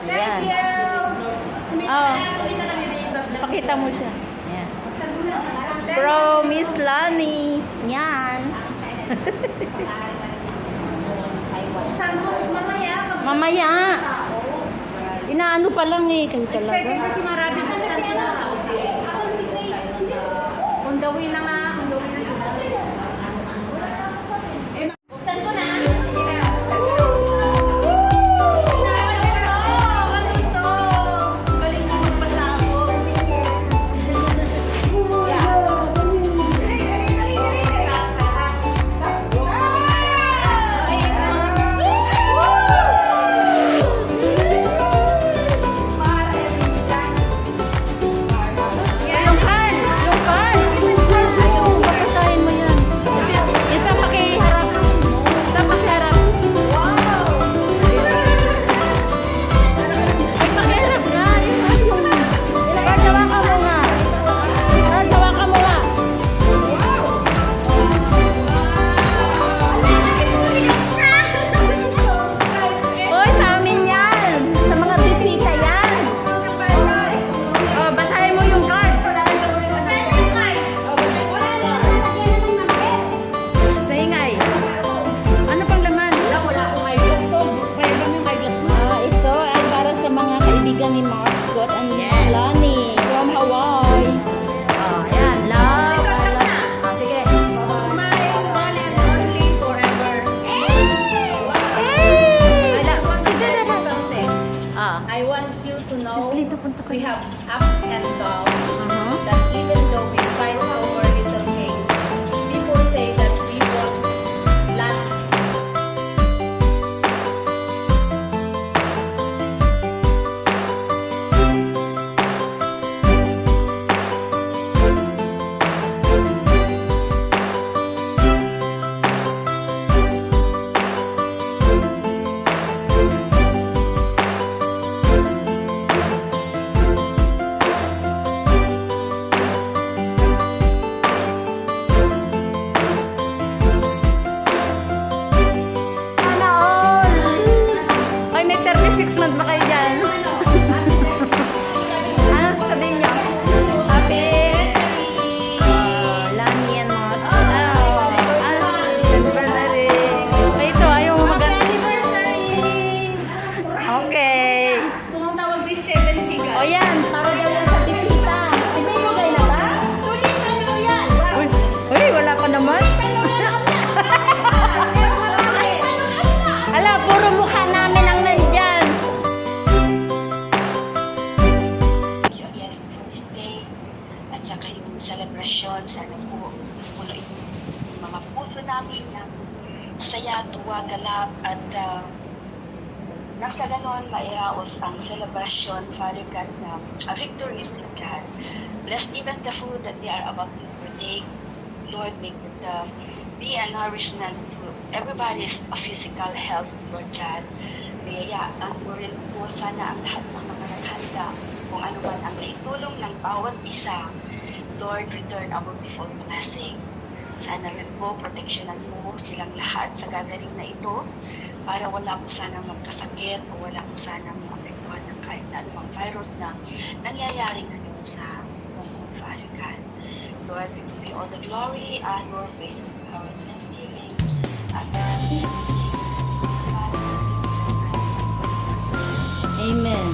Ayan. Oh, pakita mo siya. Ayan. Pro Miss Lani. Yan. Mamaya. Inaano pa lang eh. Kayo talaga. Kasi marami sa sila. Undawin na nga. Undawin na sila. Buksan ko na. Ni Mascot and Lani from Hawaii. Oh, ayan. Love. Oh, sige. My one and only forever. I want you to know we have ups and downs. That even though we fight over little things, people say that we won't last. Celebration, sana po puno yung mga puso namin ng saya, tuwa, galak at nang sa ganon mairaos ang celebration, Father God, na victorious in God. Bless even the food that they are about to partake. Lord, make it be a nourishment to everybody's physical health, Lord God. Biyayaan mo rin po sana ang lahat ng mga naghanda kung ano man ang naitulong ng bawat isa. Lord, return a bountiful blessing. Sana rin po, proteksyonan mo silang lahat sa gathering na ito para wala po sanang magkasakit o wala po sanang maapektuhan ng kahit na anumang virus na nangyayari ngayon sa mundo, Father God. Lord, we give you all the glory, honor, praises, power, and thanksgiving. Amen.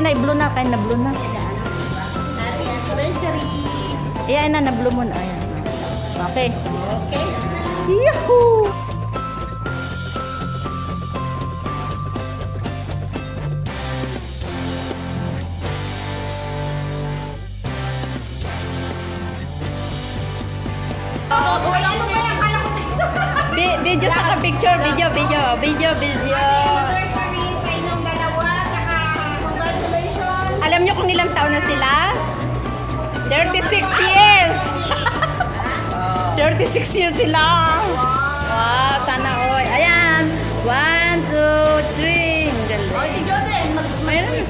Na-blue na, kaya na-blue na. Happy anniversary! Ayan na, na-blue mo na. Ayan. Okay. Okay. Yahoo! Video sa picture, video. Anniversary sa inyong dalawa, saka congratulations! Alam nyo kung ilang taon na sila? 36 years! 36 years sila! Wow, sana all. Ayan! 1, 2, 3. Ang galing. O, si Jordan, Ayan meron.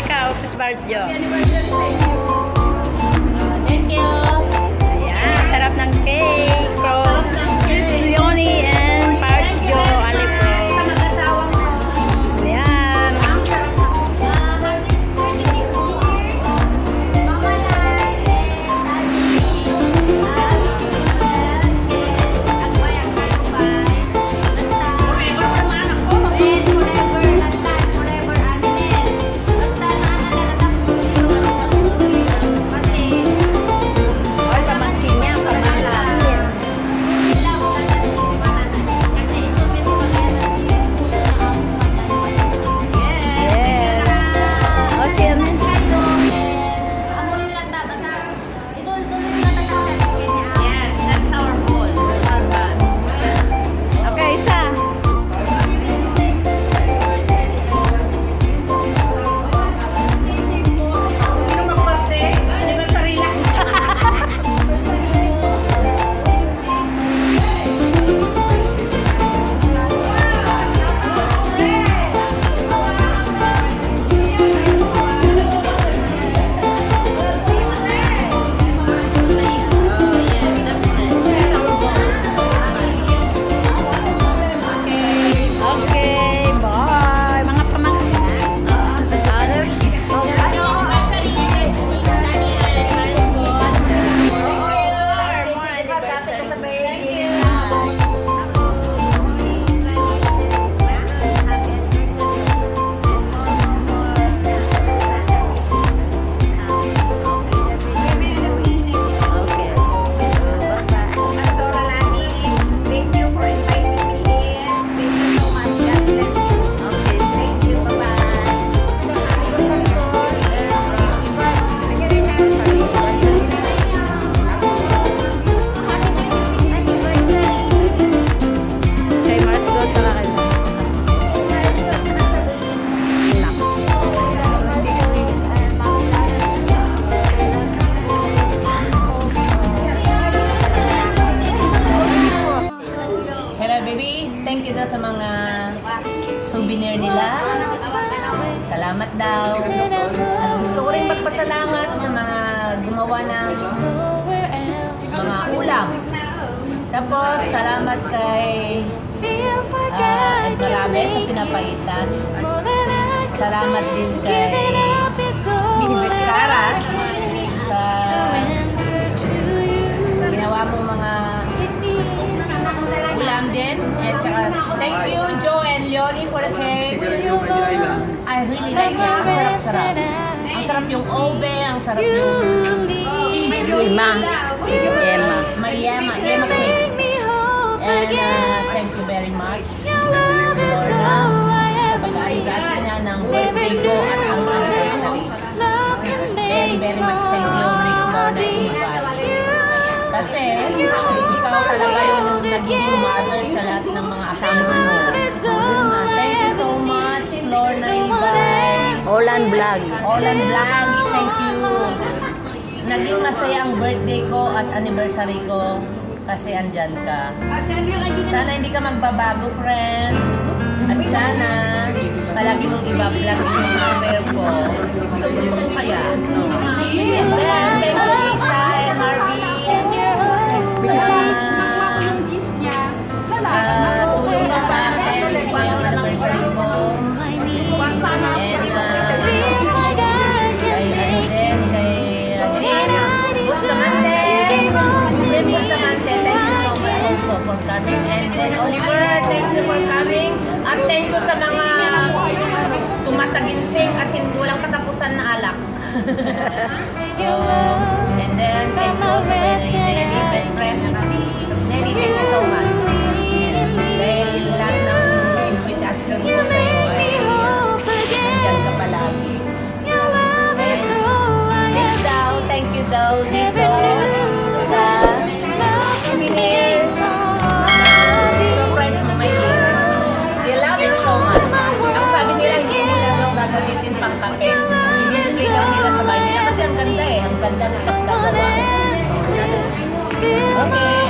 Ikaw, Miss Barjo. Thank you. Ayan, sarap ng cake from Sis Leonie and Barjo Alipro. Sa mag-asawang mo. Ayan. Ang sarap na. Happy birthday this year. Mama Lai and Ay, pamangkin niya, pamangkin. Yes. O, sin. Yes, that's our goal. Our band. Okay, isa. Sino mag-birthday? Anniversary lang. Okay, bye. Mga pamangkin. Others? Okay. Thank you for inviting me in. Thank you so much. God bless you. Okay. Thank you. Kay Mars Go, tsaka kay Hello, baby. Thank you daw sa mga souvenir nila. Salamat daw. At gusto ko rin magpasalamat sa mga gumawa ng mga ulam. Tapos, salamat kay Ed Marame sa pinapaitan. Salamat din kay Miss Vizcara sa ginawa mo mga ulam din. At saka, thank you, Joe and Leonie for the cake. I really like it. Ang sarap-sarap. Ang sarap yung ube, ang sarap yung cheese. Yema. Yema. May yema cake. And thank you very much, Lorna, sa pag-aaligasan niya ng birthday ko at ang anniversary. Very, very much thank you, Miss Lorna Imal. Kasi, ikaw talaga yung naging mother sa lahat ng mga asawa mo. Thank you so much, Lorna Imal. Olan Vlog. Olan Vlog, thank you. Naging masaya ang birthday ko at anniversary ko kasi andyan ka. Sana hindi ka magbabago, friend. At sana palagi mong iba-vlog yung mga bear ko. Gusto mo kaya? And then, thank you, Lisa and Marvin. Tulong na sa akin yung anniversary ko. For coming, and then Oliver, thank you for coming, at thank you sa mga tumataginting at hindi walang katapusan na alak. And then thank you also kay Nelly, best friend. Nelly, thank you so much. Dahil lahat ng invitation ko sa iyo ay nandyan ka palagi. And Miss Dao, thank you Dao dito sa souvenir. Surprise mo, my dear. They love it so much. Ang sabi nila, hindi nila daw gagamitin pang kape. I-display daw nila sa bahay nila kasi ang ganda eh. Ang ganda ng pagkagawa. Okay.